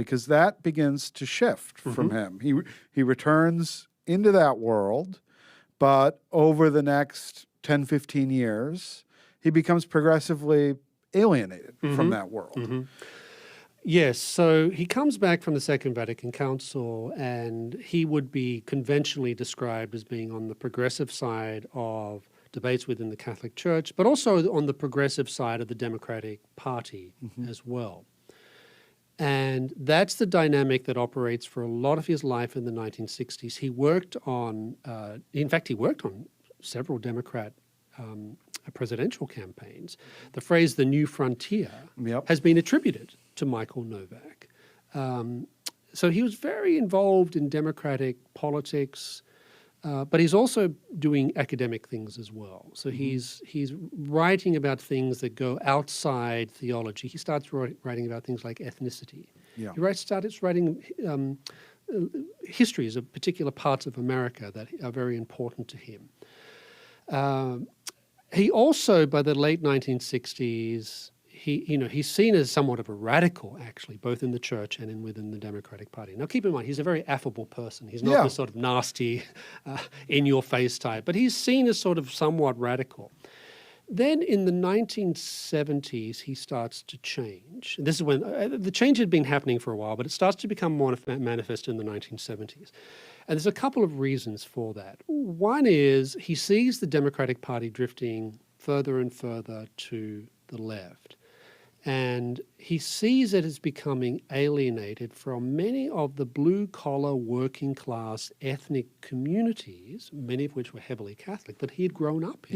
because that begins to shift from him. He returns into that world, but over the next 10, 15 years, he becomes progressively alienated from that world. Yes, so he comes back from the Second Vatican Council, and he would be conventionally described as being on the progressive side of debates within the Catholic Church, but also on the progressive side of the Democratic Party as well. And that's the dynamic that operates for a lot of his life in the 1960s. He worked on, in fact, he worked on several Democrat presidential campaigns. The phrase "the new frontier" has been attributed to Michael Novak. So he was very involved in democratic politics, but he's also doing academic things as well. So he's writing about things that go outside theology. He starts writing about things like ethnicity. Yeah. He starts writing histories of particular parts of America that are very important to him. He also, by the late 1960s, he's seen as somewhat of a radical, actually, both in the church and within the Democratic Party. Now, keep in mind, he's a very affable person. He's not the sort of nasty, in-your-face type, but he's seen as sort of somewhat radical. Then in the 1970s, he starts to change. This is when the change had been happening for a while, but it starts to become more manifest in the 1970s. And there's a couple of reasons for that. One is he sees the Democratic Party drifting further and further to the left. And he sees it as becoming alienated from many of the blue-collar, working-class ethnic communities, many of which were heavily Catholic, that he had grown up in.